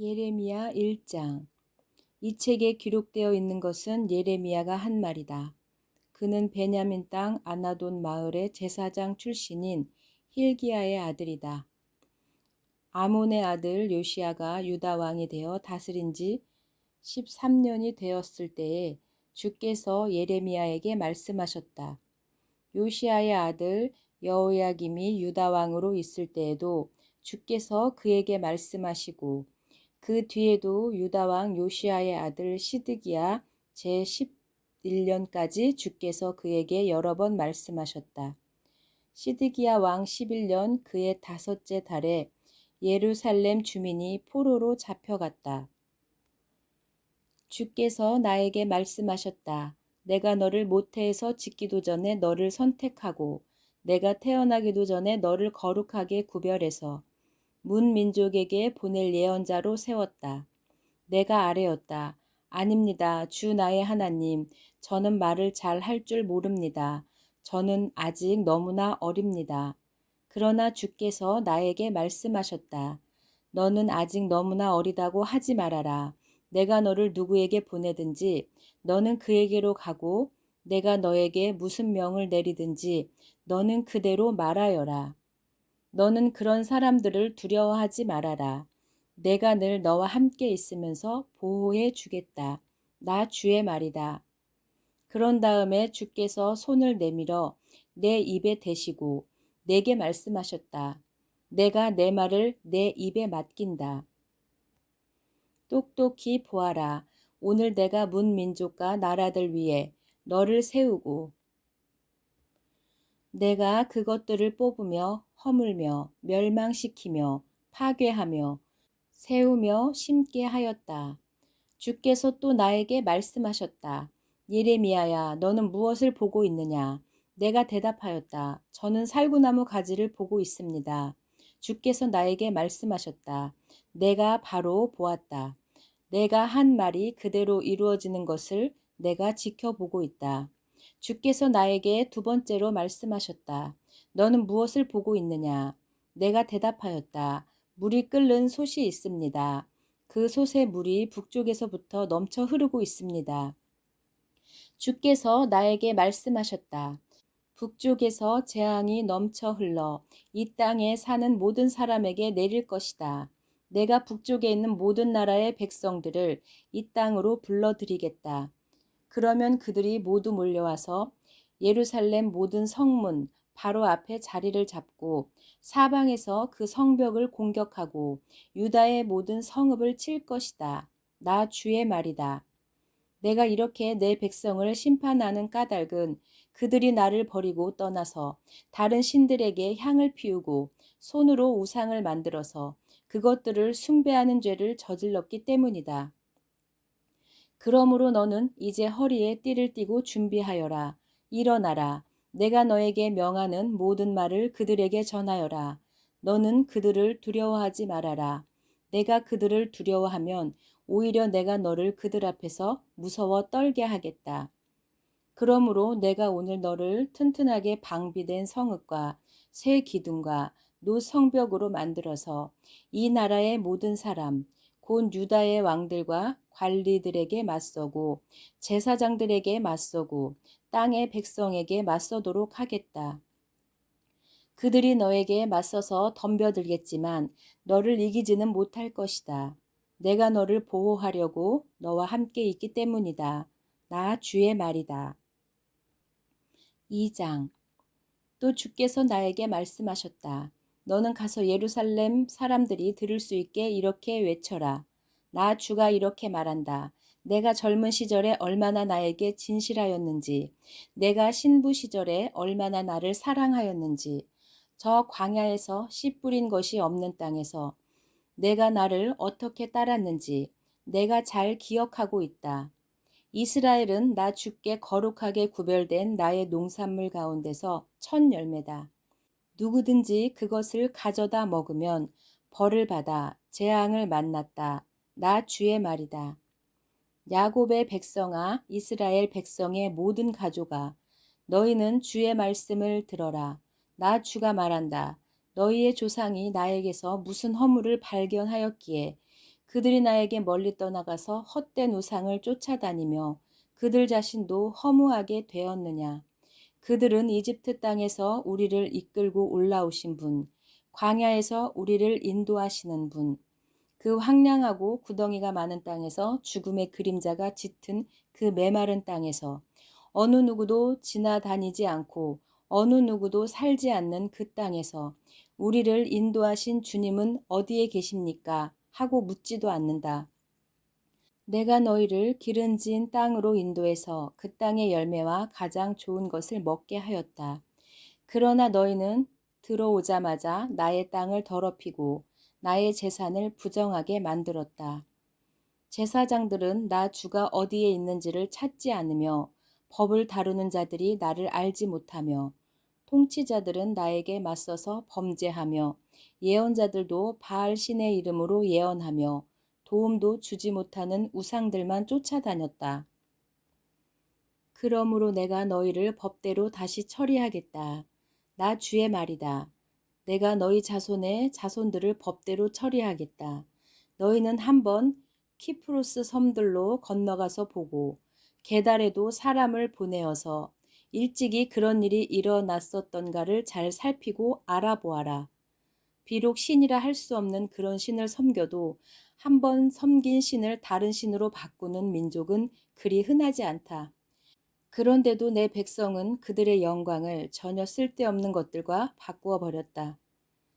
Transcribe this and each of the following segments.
예레미야 1장. 이 책에 기록되어 있는 것은 예레미야가 한 말이다. 그는 베냐민 땅 아나돈 마을의 제사장 출신인 힐기야의 아들이다. 아몬의 아들 요시야가 유다 왕이 되어 다스린 지 13년이 되었을 때에 주께서 예레미야에게 말씀하셨다. 요시야의 아들 여호야김이 유다 왕으로 있을 때에도 주께서 그에게 말씀하시고 그 뒤에도 유다 왕 요시야의 아들 시드기야 제11년까지 주께서 그에게 여러 번 말씀하셨다. 시드기야 왕 11년 그의 다섯째 달에 예루살렘 주민이 포로로 잡혀갔다. 주께서 나에게 말씀하셨다. 내가 너를 모태에서 짓기도 전에 너를 선택하고 내가 태어나기도 전에 너를 거룩하게 구별해서 문 민족에게 보낼 예언자로 세웠다. 내가 아뢰었다. 아닙니다. 주 나의 하나님, 저는 말을 잘 할 줄 모릅니다. 저는 아직 너무나 어립니다. 그러나 주께서 나에게 말씀하셨다. 너는 아직 너무나 어리다고 하지 말아라. 내가 너를 누구에게 보내든지 너는 그에게로 가고 내가 너에게 무슨 명을 내리든지 너는 그대로 말하여라. 너는 그런 사람들을 두려워하지 말아라. 내가 늘 너와 함께 있으면서 보호해 주겠다. 나 주의 말이다. 그런 다음에 주께서 손을 내밀어 내 입에 대시고 내게 말씀하셨다. 내가 내 말을 내 입에 맡긴다. 똑똑히 보아라. 오늘 내가 문 민족과 나라들 위에 너를 세우고 내가 그것들을 뽑으며 허물며 멸망시키며 파괴하며 세우며 심게 하였다. 주께서 또 나에게 말씀하셨다. 예레미야야, 너는 무엇을 보고 있느냐? 내가 대답하였다. 저는 살구나무 가지를 보고 있습니다. 주께서 나에게 말씀하셨다. 내가 바로 보았다. 내가 한 말이 그대로 이루어지는 것을 내가 지켜보고 있다. 주께서 나에게 두 번째로 말씀하셨다. 너는 무엇을 보고 있느냐? 내가 대답하였다. 물이 끓는 솥이 있습니다. 그 솥의 물이 북쪽에서부터 넘쳐 흐르고 있습니다. 주께서 나에게 말씀하셨다. 북쪽에서 재앙이 넘쳐 흘러 이 땅에 사는 모든 사람에게 내릴 것이다. 내가 북쪽에 있는 모든 나라의 백성들을 이 땅으로 불러들이겠다. 그러면 그들이 모두 몰려와서 예루살렘 모든 성문 바로 앞에 자리를 잡고 사방에서 그 성벽을 공격하고 유다의 모든 성읍을 칠 것이다. 나 주의 말이다. 내가 이렇게 내 백성을 심판하는 까닭은 그들이 나를 버리고 떠나서 다른 신들에게 향을 피우고 손으로 우상을 만들어서 그것들을 숭배하는 죄를 저질렀기 때문이다. 그러므로 너는 이제 허리에 띠를 띠고 준비하여라. 일어나라. 내가 너에게 명하는 모든 말을 그들에게 전하여라. 너는 그들을 두려워하지 말아라. 내가 그들을 두려워하면 오히려 내가 너를 그들 앞에서 무서워 떨게 하겠다. 그러므로 내가 오늘 너를 튼튼하게 방비된 성읍과 새 기둥과 노 성벽으로 만들어서 이 나라의 모든 사람, 곧 유다의 왕들과 관리들에게 맞서고 제사장들에게 맞서고 땅의 백성에게 맞서도록 하겠다. 그들이 너에게 맞서서 덤벼들겠지만 너를 이기지는 못할 것이다. 내가 너를 보호하려고 너와 함께 있기 때문이다. 나 주의 말이다. 2장. 또 주께서 나에게 말씀하셨다. 너는 가서 예루살렘 사람들이 들을 수 있게 이렇게 외쳐라. 나 주가 이렇게 말한다. 내가 젊은 시절에 얼마나 나에게 진실하였는지, 내가 신부 시절에 얼마나 나를 사랑하였는지, 저 광야에서 씨 뿌린 것이 없는 땅에서 내가 나를 어떻게 따랐는지 내가 잘 기억하고 있다. 이스라엘은 나 주께 거룩하게 구별된 나의 농산물 가운데서 첫 열매다. 누구든지 그것을 가져다 먹으면 벌을 받아 재앙을 만났다. 나 주의 말이다. 야곱의 백성아, 이스라엘 백성의 모든 가족아, 너희는 주의 말씀을 들어라. 나 주가 말한다. 너희의 조상이 나에게서 무슨 허물을 발견하였기에 그들이 나에게 멀리 떠나가서 헛된 우상을 쫓아다니며 그들 자신도 허무하게 되었느냐. 그들은 이집트 땅에서 우리를 이끌고 올라오신 분, 광야에서 우리를 인도하시는 분, 그 황량하고 구덩이가 많은 땅에서 죽음의 그림자가 짙은 그 메마른 땅에서 어느 누구도 지나다니지 않고 어느 누구도 살지 않는 그 땅에서 우리를 인도하신 주님은 어디에 계십니까? 하고 묻지도 않는다. 내가 너희를 기름진 땅으로 인도해서 그 땅의 열매와 가장 좋은 것을 먹게 하였다. 그러나 너희는 들어오자마자 나의 땅을 더럽히고 나의 제산을 부정하게 만들었다. 제사장들은 나 주가 어디에 있는지를 찾지 않으며 법을 다루는 자들이 나를 알지 못하며 통치자들은 나에게 맞서서 범죄하며 예언자들도 바알 신의 이름으로 예언하며 도움도 주지 못하는 우상들만 쫓아다녔다. 그러므로 내가 너희를 법대로 다시 처리하겠다. 나 주의 말이다. 내가 너희 자손의 자손들을 법대로 처리하겠다. 너희는 한번 키프로스 섬들로 건너가서 보고 게달에도 사람을 보내어서 일찍이 그런 일이 일어났었던가를 잘 살피고 알아보아라. 비록 신이라 할 수 없는 그런 신을 섬겨도 한번 섬긴 신을 다른 신으로 바꾸는 민족은 그리 흔하지 않다. 그런데도 내 백성은 그들의 영광을 전혀 쓸데없는 것들과 바꾸어 버렸다.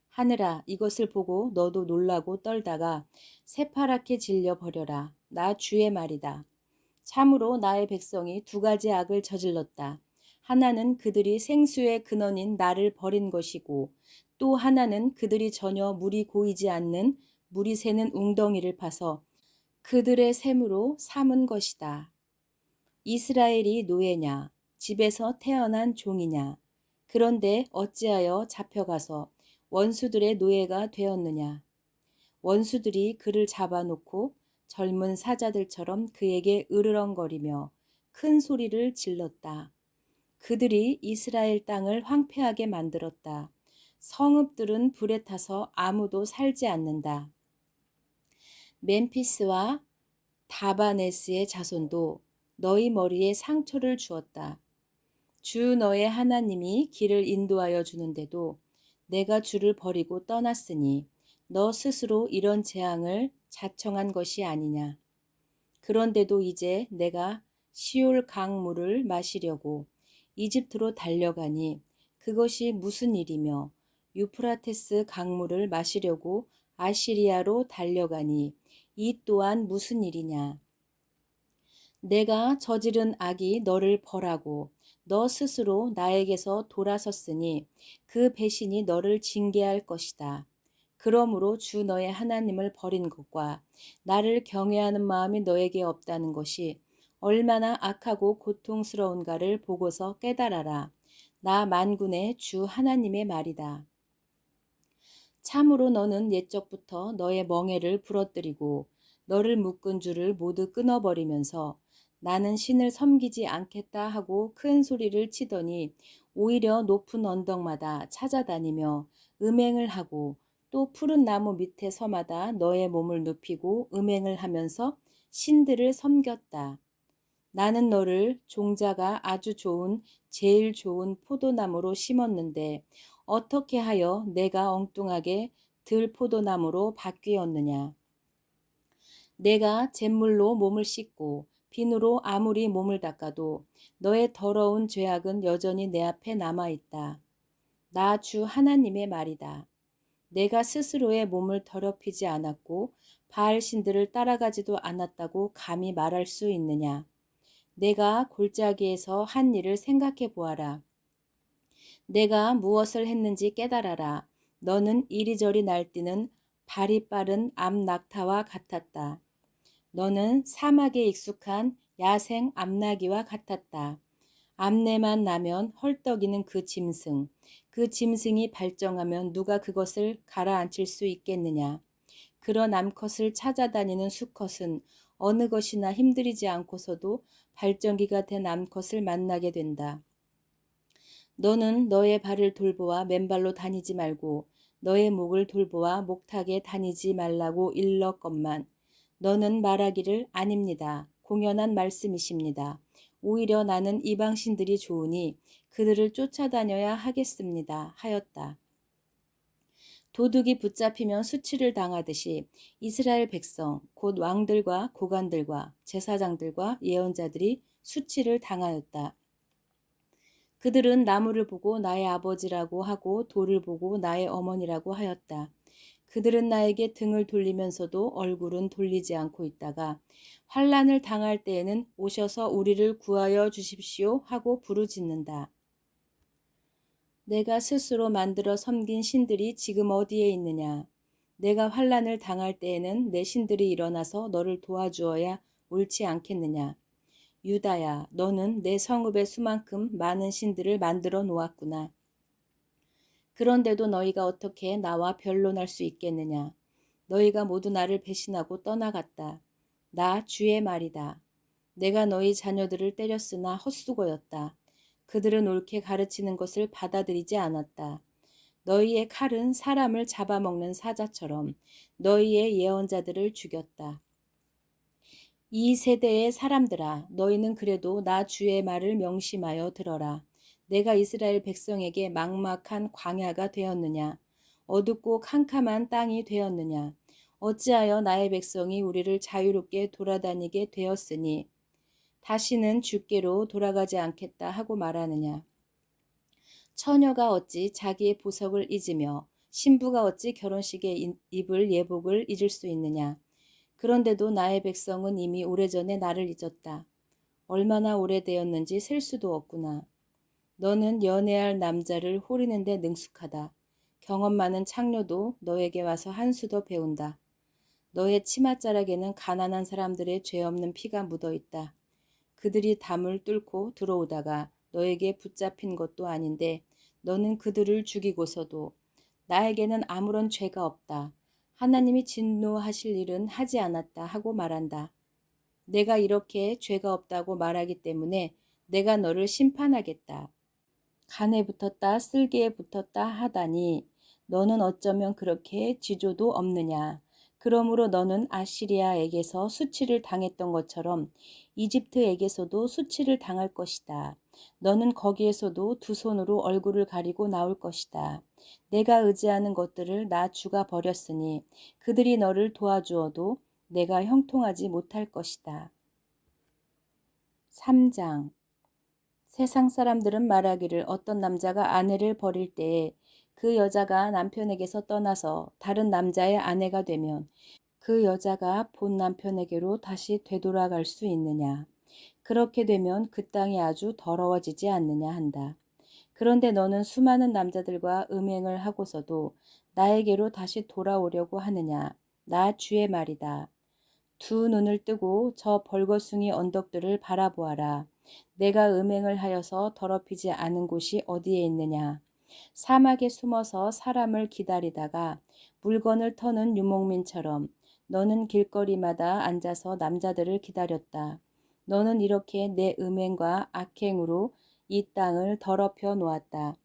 하늘아, 이것을 보고 너도 놀라고 떨다가 새파랗게 질려 버려라. 나 주의 말이다. 참으로 나의 백성이 두 가지 악을 저질렀다. 하나는 그들이 생수의 근원인 나를 버린 것이고 또 하나는 그들이 전혀 물이 고이지 않는 물이 새는 웅덩이를 파서 그들의 샘으로 삼은 것이다. 이스라엘이 노예냐? 집에서 태어난 종이냐? 그런데 어찌하여 잡혀가서 원수들의 노예가 되었느냐? 원수들이 그를 잡아놓고 젊은 사자들처럼 그에게 으르렁거리며 큰 소리를 질렀다. 그들이 이스라엘 땅을 황폐하게 만들었다. 성읍들은 불에 타서 아무도 살지 않는다. 멤피스와 다바네스의 자손도 너희 머리에 상처를 주었다. 주 너의 하나님이 길을 인도하여 주는데도 내가 주를 버리고 떠났으니 너 스스로 이런 재앙을 자청한 것이 아니냐. 그런데도 이제 내가 시올 강물을 마시려고 이집트로 달려가니 그것이 무슨 일이며 유프라테스 강물을 마시려고 아시리아로 달려가니 이 또한 무슨 일이냐. 내가 저지른 악이 너를 벌하고 너 스스로 나에게서 돌아섰으니 그 배신이 너를 징계할 것이다. 그러므로 주 너의 하나님을 버린 것과 나를 경외하는 마음이 너에게 없다는 것이 얼마나 악하고 고통스러운가를 보고서 깨달아라. 나 만군의 주 하나님의 말이다. 참으로 너는 옛적부터 너의 멍에를 부러뜨리고 너를 묶은 줄을 모두 끊어버리면서 나는 신을 섬기지 않겠다 하고 큰 소리를 치더니 오히려 높은 언덕마다 찾아다니며 음행을 하고 또 푸른 나무 밑에 서마다 너의 몸을 눕히고 음행을 하면서 신들을 섬겼다. 나는 너를 종자가 아주 좋은 제일 좋은 포도나무로 심었는데 어떻게 하여 내가 엉뚱하게 들포도나무로 바뀌었느냐. 내가 잿물로 몸을 씻고 비누로 아무리 몸을 닦아도 너의 더러운 죄악은 여전히 내 앞에 남아있다. 나 주 하나님의 말이다. 내가 스스로의 몸을 더럽히지 않았고 바알 신들을 따라가지도 않았다고 감히 말할 수 있느냐. 내가 골짜기에서 한 일을 생각해 보아라. 내가 무엇을 했는지 깨달아라. 너는 이리저리 날뛰는 발이 빠른 암낙타와 같았다. 너는 사막에 익숙한 야생 암나귀와 같았다. 암내만 나면 헐떡이는 그 짐승. 그 짐승이 발정하면 누가 그것을 가라앉힐 수 있겠느냐. 그런 암컷을 찾아다니는 수컷은 어느 것이나 힘들이지 않고서도 발정기가 된 암컷을 만나게 된다. 너는 너의 발을 돌보아 맨발로 다니지 말고 너의 목을 돌보아 목탁에 다니지 말라고 일렀건만 너는 말하기를 아닙니다. 공연한 말씀이십니다. 오히려 나는 이방신들이 좋으니 그들을 쫓아다녀야 하겠습니다. 하였다. 도둑이 붙잡히면 수치를 당하듯이 이스라엘 백성 곧 왕들과 고관들과 제사장들과 예언자들이 수치를 당하였다. 그들은 나무를 보고 나의 아버지라고 하고 돌을 보고 나의 어머니라고 하였다. 그들은 나에게 등을 돌리면서도 얼굴은 돌리지 않고 있다가 환난을 당할 때에는 오셔서 우리를 구하여 주십시오 하고 부르짖는다. 내가 스스로 만들어 섬긴 신들이 지금 어디에 있느냐? 내가 환난을 당할 때에는 내 신들이 일어나서 너를 도와주어야 옳지 않겠느냐? 유다야, 너는 내 성읍의 수만큼 많은 신들을 만들어 놓았구나. 그런데도 너희가 어떻게 나와 변론할 수 있겠느냐? 너희가 모두 나를 배신하고 떠나갔다. 나 주의 말이다. 내가 너희 자녀들을 때렸으나 헛수고였다. 그들은 옳게 가르치는 것을 받아들이지 않았다. 너희의 칼은 사람을 잡아먹는 사자처럼 너희의 예언자들을 죽였다. 이 세대의 사람들아, 너희는 그래도 나 주의 말을 명심하여 들어라. 내가 이스라엘 백성에게 막막한 광야가 되었느냐? 어둡고 캄캄한 땅이 되었느냐? 어찌하여 나의 백성이 우리를 자유롭게 돌아다니게 되었으니 다시는 주께로 돌아가지 않겠다 하고 말하느냐? 처녀가 어찌 자기의 보석을 잊으며 신부가 어찌 결혼식에 입을 예복을 잊을 수 있느냐? 그런데도 나의 백성은 이미 오래전에 나를 잊었다. 얼마나 오래되었는지 셀 수도 없구나. 너는 연애할 남자를 호리는 데 능숙하다. 경험 많은 창녀도 너에게 와서 한 수 더 배운다. 너의 치맛자락에는 가난한 사람들의 죄 없는 피가 묻어 있다. 그들이 담을 뚫고 들어오다가 너에게 붙잡힌 것도 아닌데 너는 그들을 죽이고서도 나에게는 아무런 죄가 없다. 하나님이 진노하실 일은 하지 않았다 하고 말한다. 내가 이렇게 죄가 없다고 말하기 때문에 내가 너를 심판하겠다. 간에 붙었다 쓸개에 붙었다 하다니 너는 어쩌면 그렇게 지조도 없느냐. 그러므로 너는 아시리아에게서 수치를 당했던 것처럼 이집트에게서도 수치를 당할 것이다. 너는 거기에서도 두 손으로 얼굴을 가리고 나올 것이다. 내가 의지하는 것들을 나 주가 버렸으니 그들이 너를 도와주어도 내가 형통하지 못할 것이다. 3장 세상 사람들은 말하기를 어떤 남자가 아내를 버릴 때에 그 여자가 남편에게서 떠나서 다른 남자의 아내가 되면 그 여자가 본 남편에게로 다시 되돌아갈 수 있느냐. 그렇게 되면 그 땅이 아주 더러워지지 않느냐 한다. 그런데 너는 수많은 남자들과 음행을 하고서도 나에게로 다시 돌아오려고 하느냐. 나 주의 말이다. 두 눈을 뜨고 저 벌거숭이 언덕들을 바라보아라. 내가 음행을 하여서 더럽히지 않은 곳이 어디에 있느냐. 사막에 숨어서 사람을 기다리다가 물건을 터는 유목민처럼 너는 길거리마다 앉아서 남자들을 기다렸다. 너는 이렇게 내 음행과 악행으로 이 땅을 더럽혀 놓았다.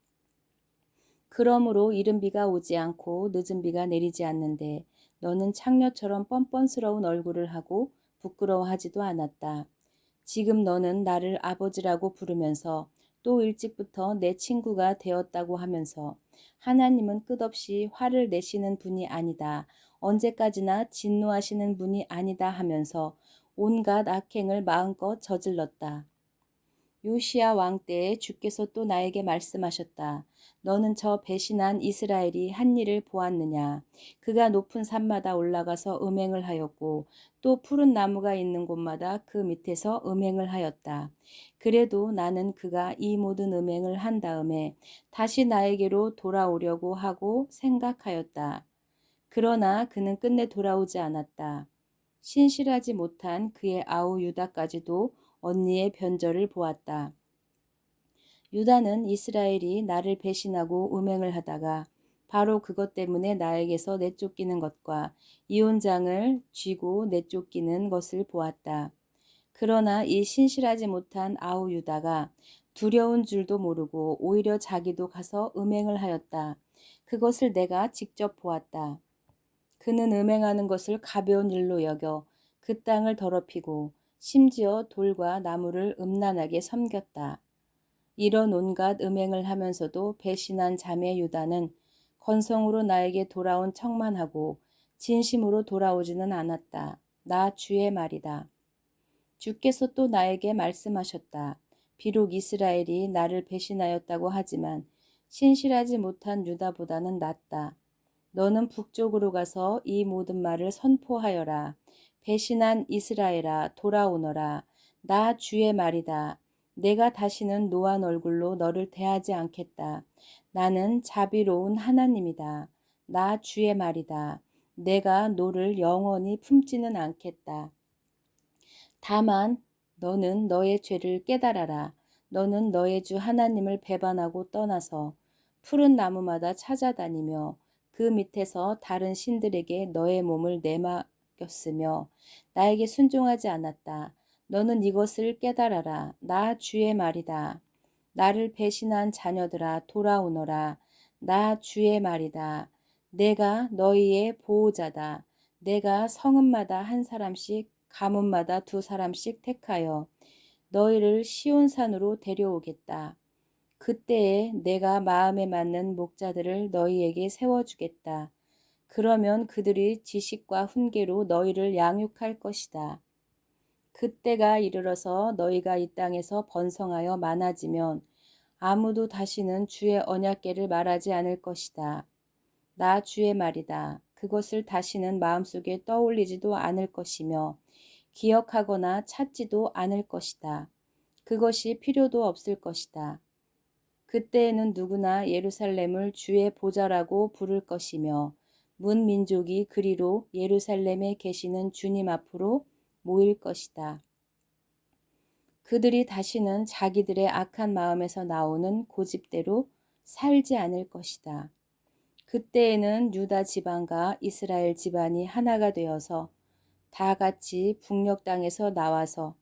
그러므로 이른 비가 오지 않고 늦은 비가 내리지 않는데 너는 창녀처럼 뻔뻔스러운 얼굴을 하고 부끄러워하지도 않았다. 지금 너는 나를 아버지라고 부르면서 또 일찍부터 내 친구가 되었다고 하면서 하나님은 끝없이 화를 내시는 분이 아니다. 언제까지나 진노하시는 분이 아니다 하면서 온갖 악행을 마음껏 저질렀다. 요시야 왕 때에 주께서 또 나에게 말씀하셨다. 너는 저 배신한 이스라엘이 한 일을 보았느냐. 그가 높은 산마다 올라가서 음행을 하였고 또 푸른 나무가 있는 곳마다 그 밑에서 음행을 하였다. 그래도 나는 그가 이 모든 음행을 한 다음에 다시 나에게로 돌아오려고 하고 생각하였다. 그러나 그는 끝내 돌아오지 않았다. 신실하지 못한 그의 아우 유다까지도 언니의 변절을 보았다. 유다는 이스라엘이 나를 배신하고 음행을 하다가 바로 그것 때문에 나에게서 내쫓기는 것과 이혼장을 쥐고 내쫓기는 것을 보았다. 그러나 이 신실하지 못한 아우 유다가 두려운 줄도 모르고 오히려 자기도 가서 음행을 하였다. 그것을 내가 직접 보았다. 그는 음행하는 것을 가벼운 일로 여겨 그 땅을 더럽히고 심지어 돌과 나무를 음란하게 섬겼다. 이런 온갖 음행을 하면서도 배신한 자매 유다는 건성으로 나에게 돌아온 척만 하고 진심으로 돌아오지는 않았다. 나 주의 말이다. 주께서 또 나에게 말씀하셨다. 비록 이스라엘이 나를 배신하였다고 하지만 신실하지 못한 유다보다는 낫다. 너는 북쪽으로 가서 이 모든 말을 선포하여라. 배신한 이스라엘아 돌아오너라. 나 주의 말이다. 내가 다시는 노한 얼굴로 너를 대하지 않겠다. 나는 자비로운 하나님이다. 나 주의 말이다. 내가 너를 영원히 품지는 않겠다. 다만 너는 너의 죄를 깨달아라. 너는 너의 주 하나님을 배반하고 떠나서 푸른 나무마다 찾아다니며 그 밑에서 다른 신들에게 너의 몸을 내맡겼으며 나에게 순종하지 않았다. 너는 이것을 깨달아라. 나 주의 말이다. 나를 배신한 자녀들아 돌아오너라. 나 주의 말이다. 내가 너희의 보호자다. 내가 성읍마다 한 사람씩 가문마다 두 사람씩 택하여 너희를 시온산으로 데려오겠다. 그때에 내가 마음에 맞는 목자들을 너희에게 세워주겠다. 그러면 그들이 지식과 훈계로 너희를 양육할 것이다. 그때가 이르러서 너희가 이 땅에서 번성하여 많아지면 아무도 다시는 주의 언약궤를 말하지 않을 것이다. 나 주의 말이다. 그것을 다시는 마음속에 떠올리지도 않을 것이며 기억하거나 찾지도 않을 것이다. 그것이 필요도 없을 것이다. 그때에는 누구나 예루살렘을 주의 보좌라고 부를 것이며 문 민족이 그리로 예루살렘에 계시는 주님 앞으로 모일 것이다. 그들이 다시는 자기들의 악한 마음에서 나오는 고집대로 살지 않을 것이다. 그때에는 유다 지방과 이스라엘 집안이 하나가 되어서 다 같이 북녘 땅에서 나와서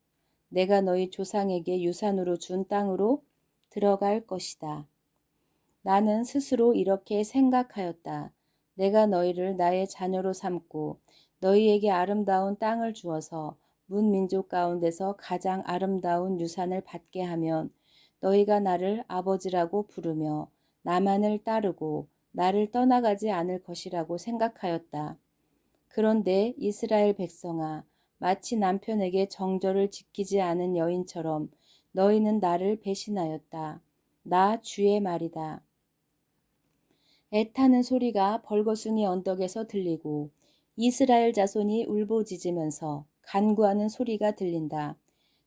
내가 너희 조상에게 유산으로 준 땅으로 들어갈 것이다. 나는 스스로 이렇게 생각하였다. 내가 너희를 나의 자녀로 삼고 너희에게 아름다운 땅을 주어서 문민족 가운데서 가장 아름다운 유산을 받게 하면 너희가 나를 아버지라고 부르며 나만을 따르고 나를 떠나가지 않을 것이라고 생각하였다. 그런데 이스라엘 백성아, 마치 남편에게 정절을 지키지 않은 여인처럼 너희는 나를 배신하였다. 나 주의 말이다. 애타는 소리가 벌거숭이 언덕에서 들리고 이스라엘 자손이 울부짖으면서 간구하는 소리가 들린다.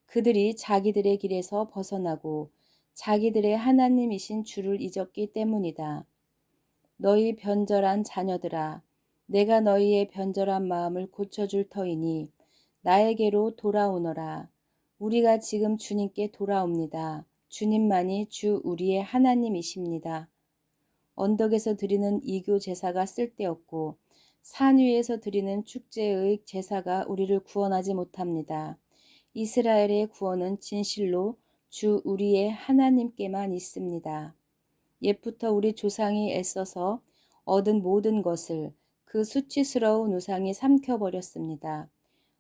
그들이 자기들의 길에서 벗어나고 자기들의 하나님이신 주를 잊었기 때문이다. 너희 변절한 자녀들아, 내가 너희의 변절한 마음을 고쳐줄 터이니 나에게로 돌아오너라. 우리가 지금 주님께 돌아옵니다. 주님만이 주 우리의 하나님이십니다. 언덕에서 드리는 이교 제사가 쓸데없고 산 위에서 드리는 축제의 제사가 우리를 구원하지 못합니다. 이스라엘의 구원은 진실로 주 우리의 하나님께만 있습니다. 옛부터 우리 조상이 애써서 얻은 모든 것을 그 수치스러운 우상이 삼켜버렸습니다.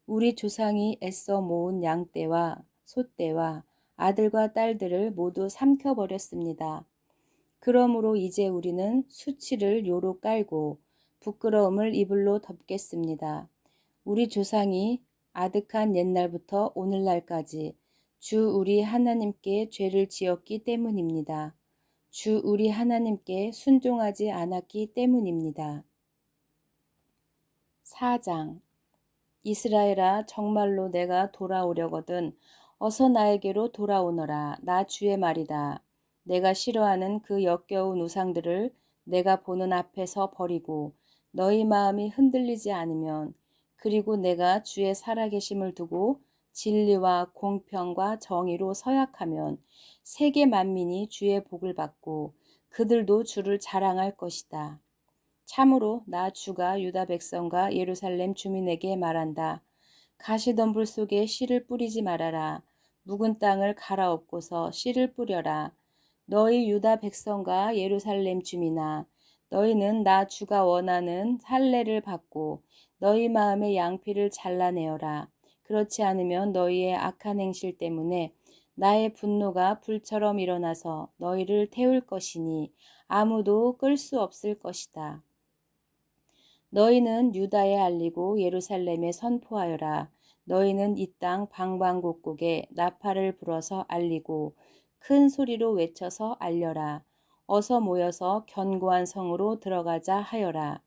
우리 조상이 애써 모은 양떼와 소떼와 아들과 딸들을 모두 삼켜버렸습니다. 그러므로 이제 우리는 수치를 요로 깔고 부끄러움을 이불로 덮겠습니다. 우리 조상이 아득한 옛날부터 오늘날까지 주 우리 하나님께 죄를 지었기 때문입니다. 주 우리 하나님께 순종하지 않았기 때문입니다. 4장 이스라엘아, 정말로 내가 돌아오려거든 어서 나에게로 돌아오너라. 나 주의 말이다. 내가 싫어하는 그 역겨운 우상들을 내가 보는 앞에서 버리고 너희 마음이 흔들리지 않으면, 그리고 내가 주의 살아계심을 두고 진리와 공평과 정의로 서약하면 세계 만민이 주의 복을 받고 그들도 주를 자랑할 것이다. 참으로 나 주가 유다 백성과 예루살렘 주민에게 말한다. 가시덤불 속에 씨를 뿌리지 말아라. 묵은 땅을 갈아엎고서 씨를 뿌려라. 너희 유다 백성과 예루살렘 주민아, 너희는 나 주가 원하는 할례를 받고 너희 마음의 양피를 잘라내어라. 그렇지 않으면 너희의 악한 행실 때문에 나의 분노가 불처럼 일어나서 너희를 태울 것이니 아무도 끌 수 없을 것이다. 너희는 유다에 알리고 예루살렘에 선포하여라. 너희는 이 땅 방방곡곡에 나팔을 불어서 알리고 큰 소리로 외쳐서 알려라. 어서 모여서 견고한 성으로 들어가자 하여라.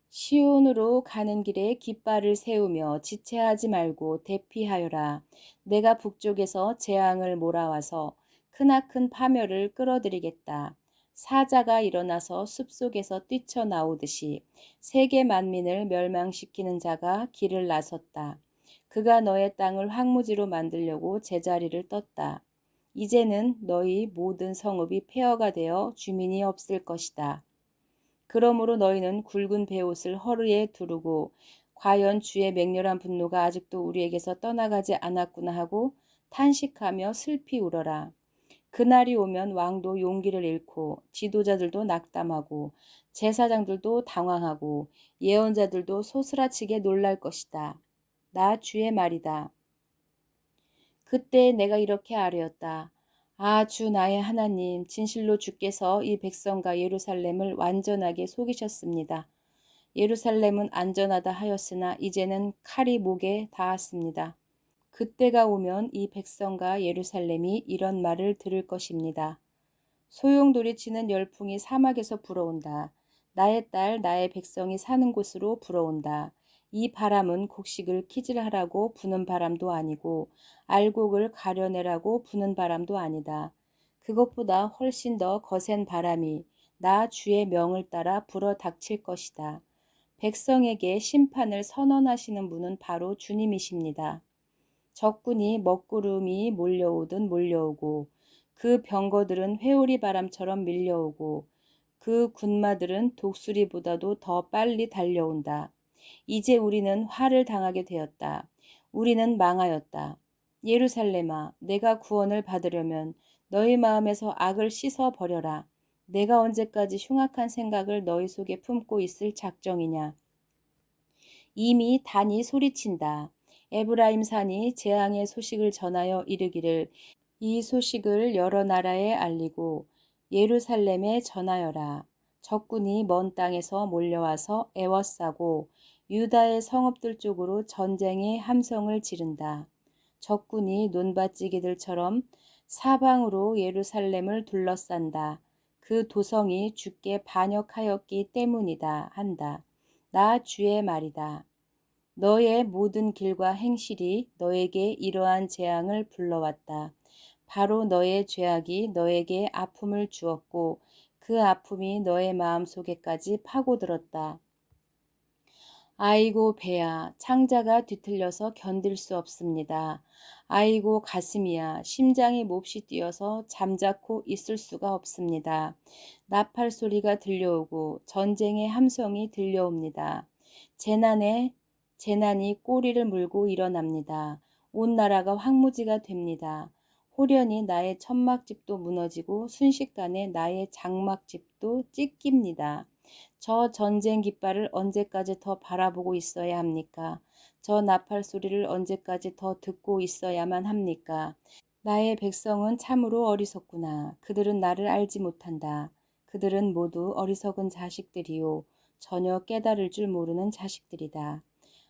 시온으로 가는 길에 깃발을 세우며 지체하지 말고 대피하여라. 내가 북쪽에서 재앙을 몰아와서 크나큰 파멸을 끌어들이겠다. 사자가 일어나서 숲속에서 뛰쳐나오듯이 세계 만민을 멸망시키는 자가 길을 나섰다. 그가 너의 땅을 황무지로 만들려고 제자리를 떴다. 이제는 너희 모든 성읍이 폐허가 되어 주민이 없을 것이다. 그러므로 너희는 굵은 베옷을 허리에 두르고 과연 주의 맹렬한 분노가 아직도 우리에게서 떠나가지 않았구나 하고 탄식하며 슬피 울어라. 그날이 오면 왕도 용기를 잃고 지도자들도 낙담하고 제사장들도 당황하고 예언자들도 소스라치게 놀랄 것이다. 나 주의 말이다. 그때 내가 이렇게 아뢰었다. 아, 주 나의 하나님, 진실로 주께서 이 백성과 예루살렘을 완전하게 속이셨습니다. 예루살렘은 안전하다 하였으나 이제는 칼이 목에 닿았습니다. 그때가 오면 이 백성과 예루살렘이 이런 말을 들을 것입니다. 소용돌이치는 열풍이 사막에서 불어온다. 나의 딸, 나의 백성이 사는 곳으로 불어온다. 이 바람은 곡식을 키질하라고 부는 바람도 아니고 알곡을 가려내라고 부는 바람도 아니다. 그것보다 훨씬 더 거센 바람이 나 주의 명을 따라 불어 닥칠 것이다. 백성에게 심판을 선언하시는 분은 바로 주님이십니다. 적군이 먹구름이 몰려오듯 몰려오고 그 병거들은 회오리 바람처럼 밀려오고 그 군마들은 독수리보다도 더 빨리 달려온다. 이제 우리는 화를 당하게 되었다. 우리는 망하였다. 예루살렘아, 내가 구원을 받으려면 너희 마음에서 악을 씻어 버려라. 내가 언제까지 흉악한 생각을 너희 속에 품고 있을 작정이냐. 이미 단이 소리친다. 에브라임 산이 재앙의 소식을 전하여 이르기를 이 소식을 여러 나라에 알리고 예루살렘에 전하여라. 적군이 먼 땅에서 몰려와서 애워싸고 유다의 성읍들 쪽으로 전쟁의 함성을 지른다. 적군이 논밭지기들처럼 사방으로 예루살렘을 둘러싼다. 그 도성이 주께 반역하였기 때문이다 한다. 나 주의 말이다. 너의 모든 길과 행실이 너에게 이러한 재앙을 불러왔다. 바로 너의 죄악이 너에게 아픔을 주었고 그 아픔이 너의 마음속에까지 파고들었다. 아이고 배야, 창자가 뒤틀려서 견딜 수 없습니다. 아이고 가슴이야, 심장이 몹시 뛰어서 잠자코 있을 수가 없습니다. 나팔 소리가 들려오고 전쟁의 함성이 들려옵니다. 재난이 꼬리를 물고 일어납니다. 온 나라가 황무지가 됩니다. 호련히 나의 천막집도 무너지고 순식간에 나의 장막집도 찢깁니다. 저 전쟁 깃발을 언제까지 더 바라보고 있어야 합니까? 저 나팔 소리를 언제까지 더 듣고 있어야만 합니까? 나의 백성은 참으로 어리석구나. 그들은 나를 알지 못한다. 그들은 모두 어리석은 자식들이요. 전혀 깨달을 줄 모르는 자식들이다.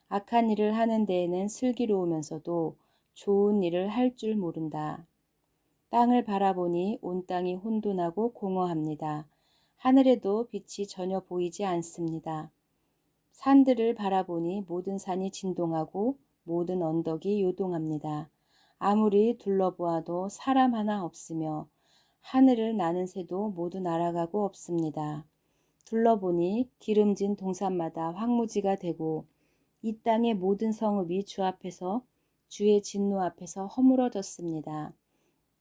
악한 일을 하는 데에는 슬기로우면서도 좋은 일을 할 줄 모른다. 땅을 바라보니 온 땅이 혼돈하고 공허합니다. 하늘에도 빛이 전혀 보이지 않습니다. 산들을 바라보니 모든 산이 진동하고 모든 언덕이 요동합니다. 아무리 둘러보아도 사람 하나 없으며 하늘을 나는 새도 모두 날아가고 없습니다. 둘러보니 기름진 동산마다 황무지가 되고 이 땅의 모든 성읍이 주 앞에서 주의 진노 앞에서 허물어졌습니다.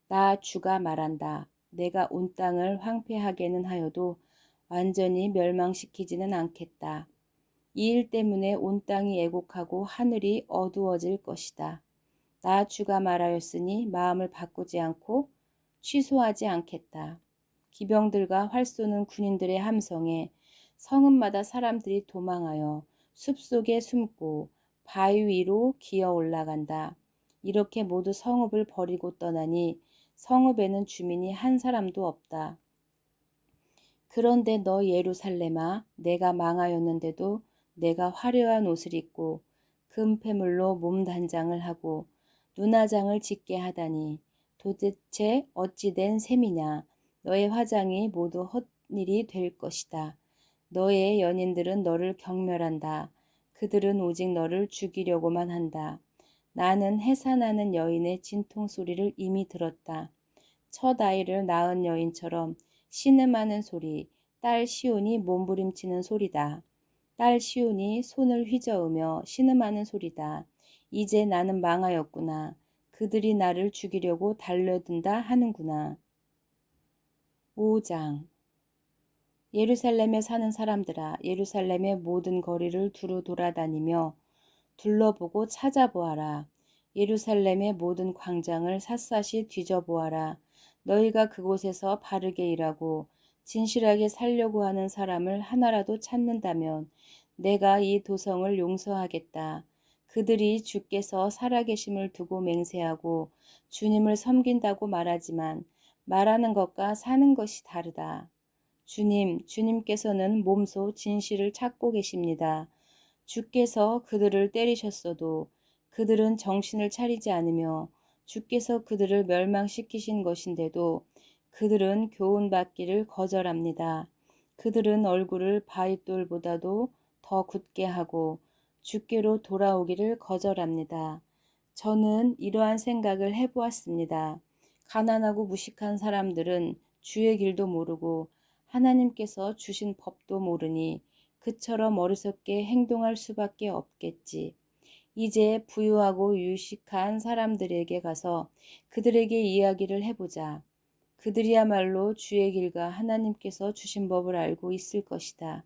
나 주가 말한다. 내가 온 땅을 황폐하게는 하여도 완전히 멸망시키지는 않겠다. 이 일 때문에 온 땅이 애곡하고 하늘이 어두워질 것이다. 나 주가 말하였으니 마음을 바꾸지 않고 취소하지 않겠다. 기병들과 활 쏘는 군인들의 함성에 성읍마다 사람들이 도망하여 숲속에 숨고 바위 위로 기어 올라간다. 이렇게 모두 성읍을 버리고 떠나니 성읍에는 주민이 한 사람도 없다. 그런데 너 예루살렘아, 내가 망하였는데도 내가 화려한 옷을 입고 금패물로 몸단장을 하고 눈화장을 짓게 하다니 도대체 어찌 된 셈이냐. 너의 화장이 모두 헛일이 될 것이다. 너의 연인들은 너를 경멸한다. 그들은 오직 너를 죽이려고만 한다. 나는 해산하는 여인의 진통 소리를 이미 들었다. 첫 아이를 낳은 여인처럼 신음하는 소리, 딸 시온이 몸부림치는 소리다. 딸 시온이 손을 휘저으며 신음하는 소리다. 이제 나는 망하였구나. 그들이 나를 죽이려고 달려든다 하는구나. 5장. 예루살렘에 사는 사람들아, 예루살렘의 모든 거리를 두루 돌아다니며 둘러보고 찾아보아라. 예루살렘의 모든 광장을 샅샅이 뒤져보아라. 너희가 그곳에서 바르게 일하고 진실하게 살려고 하는 사람을 하나라도 찾는다면 내가 이 도성을 용서하겠다. 그들이 주께서 살아계심을 두고 맹세하고 주님을 섬긴다고 말하지만 말하는 것과 사는 것이 다르다. 주님께서는 몸소 진실을 찾고 계십니다. 주께서 그들을 때리셨어도 그들은 정신을 차리지 않으며 주께서 그들을 멸망시키신 것인데도 그들은 교훈받기를 거절합니다. 그들은 얼굴을 바윗돌보다도 더 굳게 하고 주께로 돌아오기를 거절합니다. 저는 이러한 생각을 해보았습니다. 가난하고 무식한 사람들은 주의 길도 모르고 하나님께서 주신 법도 모르니 그처럼 어리석게 행동할 수밖에 없겠지. 이제 부유하고 유식한 사람들에게 가서 그들에게 이야기를 해보자. 그들이야말로 주의 길과 하나님께서 주신 법을 알고 있을 것이다.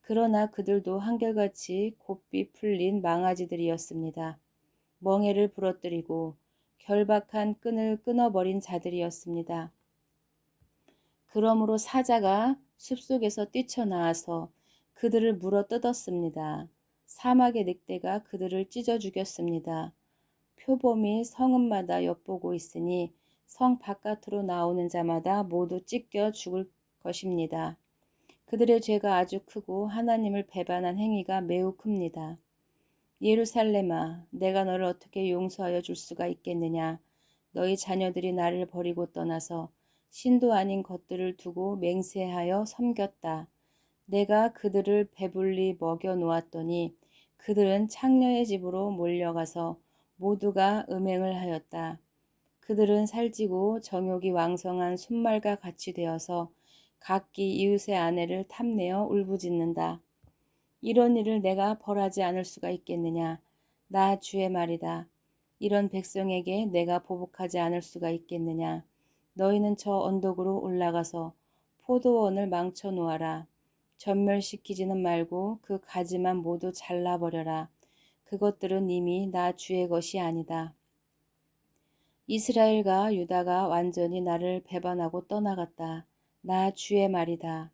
그러나 그들도 한결같이 곱비 풀린 망아지들이었습니다. 멍에를 부러뜨리고 결박한 끈을 끊어버린 자들이었습니다. 그러므로 사자가 숲속에서 뛰쳐나와서 그들을 물어 뜯었습니다. 사막의 늑대가 그들을 찢어 죽였습니다. 표범이 성읍마다 엿보고 있으니 성 바깥으로 나오는 자마다 모두 찢겨 죽을 것입니다. 그들의 죄가 아주 크고 하나님을 배반한 행위가 매우 큽니다. 예루살렘아, 내가 너를 어떻게 용서하여 줄 수가 있겠느냐. 너희 자녀들이 나를 버리고 떠나서 신도 아닌 것들을 두고 맹세하여 섬겼다. 내가 그들을 배불리 먹여 놓았더니 그들은 창녀의 집으로 몰려가서 모두가 음행을 하였다. 그들은 살찌고 정욕이 왕성한 순말과 같이 되어서 각기 이웃의 아내를 탐내어 울부짖는다. 이런 일을 내가 벌하지 않을 수가 있겠느냐. 나 주의 말이다. 이런 백성에게 내가 보복하지 않을 수가 있겠느냐. 너희는 저 언덕으로 올라가서 포도원을 망쳐 놓아라. 전멸시키지는 말고 그 가지만 모두 잘라버려라. 그것들은 이미 나 주의 것이 아니다. 이스라엘과 유다가 완전히 나를 배반하고 떠나갔다. 나 주의 말이다.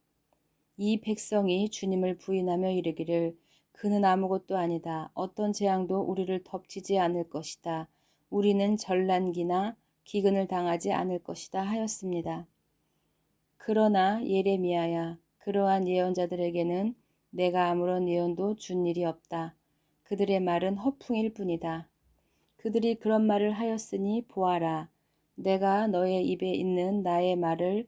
이 백성이 주님을 부인하며 이르기를 그는 아무것도 아니다. 어떤 재앙도 우리를 덮치지 않을 것이다. 우리는 전란기나 기근을 당하지 않을 것이다 하였습니다. 그러나 예레미야야, 그러한 예언자들에게는 내가 아무런 예언도 준 일이 없다. 그들의 말은 허풍일 뿐이다. 그들이 그런 말을 하였으니 보아라. 내가 너의 입에 있는 나의 말을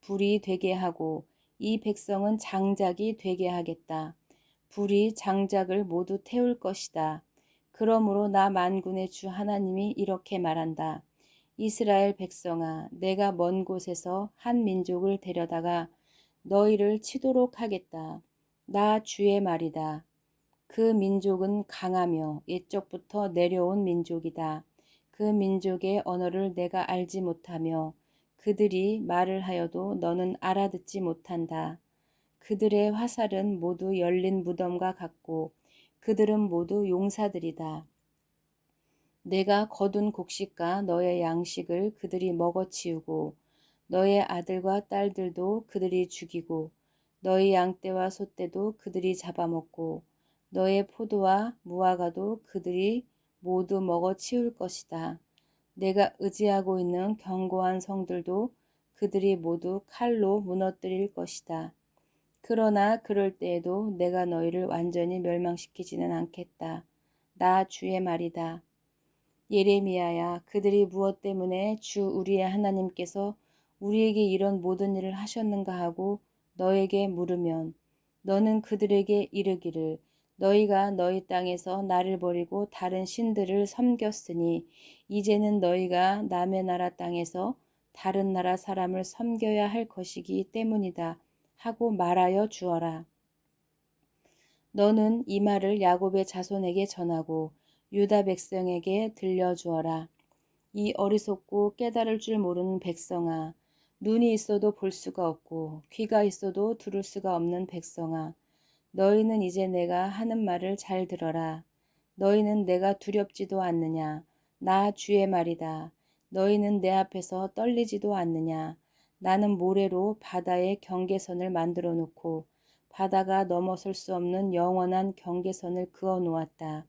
불이 되게 하고 이 백성은 장작이 되게 하겠다. 불이 장작을 모두 태울 것이다. 그러므로 나 만군의 주 하나님이 이렇게 말한다. 이스라엘 백성아, 내가 먼 곳에서 한 민족을 데려다가 너희를 치도록 하겠다. 나 주의 말이다. 그 민족은 강하며 옛적부터 내려온 민족이다. 그 민족의 언어를 내가 알지 못하며 그들이 말을 하여도 너는 알아듣지 못한다. 그들의 화살은 모두 열린 무덤과 같고 그들은 모두 용사들이다. 내가 거둔 곡식과 너의 양식을 그들이 먹어치우고 너의 아들과 딸들도 그들이 죽이고 너의 양떼와 소떼도 그들이 잡아먹고 너의 포도와 무화과도 그들이 모두 먹어 치울 것이다. 내가 의지하고 있는 견고한 성들도 그들이 모두 칼로 무너뜨릴 것이다. 그러나 그럴 때에도 내가 너희를 완전히 멸망시키지는 않겠다. 나 주의 말이다. 예레미야야, 그들이 무엇 때문에 주 우리의 하나님께서 우리에게 이런 모든 일을 하셨는가 하고 너에게 물으면 너는 그들에게 이르기를 너희가 너희 땅에서 나를 버리고 다른 신들을 섬겼으니 이제는 너희가 남의 나라 땅에서 다른 나라 사람을 섬겨야 할 것이기 때문이다 하고 말하여 주어라. 너는 이 말을 야곱의 자손에게 전하고 유다 백성에게 들려주어라. 이 어리석고 깨달을 줄 모르는 백성아, 눈이 있어도 볼 수가 없고 귀가 있어도 들을 수가 없는 백성아, 너희는 이제 내가 하는 말을 잘 들어라. 너희는 내가 두렵지도 않느냐? 나 주의 말이다. 너희는 내 앞에서 떨리지도 않느냐? 나는 모래로 바다의 경계선을 만들어 놓고 바다가 넘어설 수 없는 영원한 경계선을 그어 놓았다.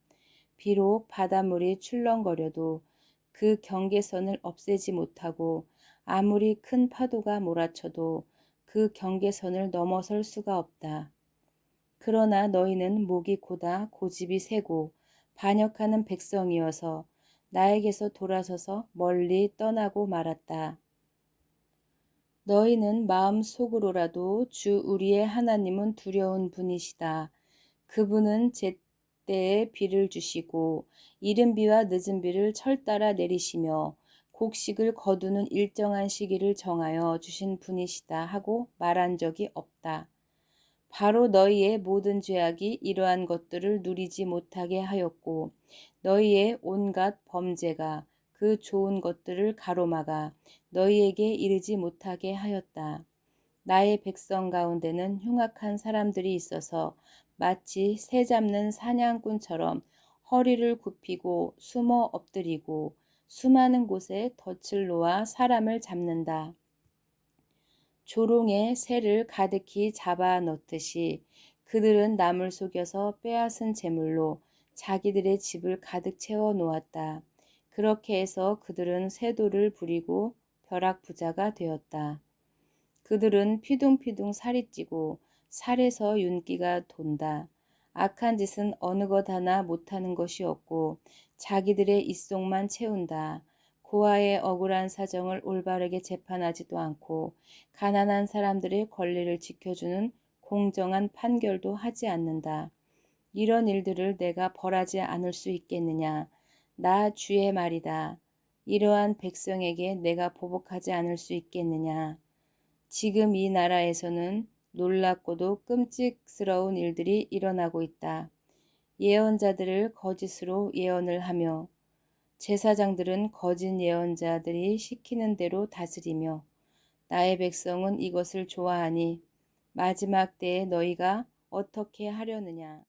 비록 바닷물이 출렁거려도 그 경계선을 없애지 못하고 아무리 큰 파도가 몰아쳐도 그 경계선을 넘어설 수가 없다. 그러나 너희는 목이 고다 고집이 세고 반역하는 백성이어서 나에게서 돌아서서 멀리 떠나고 말았다. 너희는 마음속으로라도 주 우리의 하나님은 두려운 분이시다. 그분은 제때에 비를 주시고 이른 비와 늦은 비를 철따라 내리시며 곡식을 거두는 일정한 시기를 정하여 주신 분이시다 하고 말한 적이 없다. 바로 너희의 모든 죄악이 이러한 것들을 누리지 못하게 하였고 너희의 온갖 범죄가 그 좋은 것들을 가로막아 너희에게 이르지 못하게 하였다. 나의 백성 가운데는 흉악한 사람들이 있어서 마치 새 잡는 사냥꾼처럼 허리를 굽히고 숨어 엎드리고 수많은 곳에 덫을 놓아 사람을 잡는다. 조롱에 새를 가득히 잡아 넣듯이 그들은 남을 속여서 빼앗은 재물로 자기들의 집을 가득 채워 놓았다. 그렇게 해서 그들은 세도를 부리고 벼락부자가 되었다. 그들은 피둥피둥 살이 찌고 살에서 윤기가 돈다. 악한 짓은 어느 것 하나 못하는 것이 없고 자기들의 입속만 채운다. 고아의 억울한 사정을 올바르게 재판하지도 않고 가난한 사람들의 권리를 지켜주는 공정한 판결도 하지 않는다. 이런 일들을 내가 벌하지 않을 수 있겠느냐? 나 주의 말이다. 이러한 백성에게 내가 보복하지 않을 수 있겠느냐? 지금 이 나라에서는 놀랍고도 끔찍스러운 일들이 일어나고 있다. 예언자들을 거짓으로 예언을 하며 제사장들은 거짓 예언자들이 시키는 대로 다스리며 나의 백성은 이것을 좋아하니 마지막 때에 너희가 어떻게 하려느냐.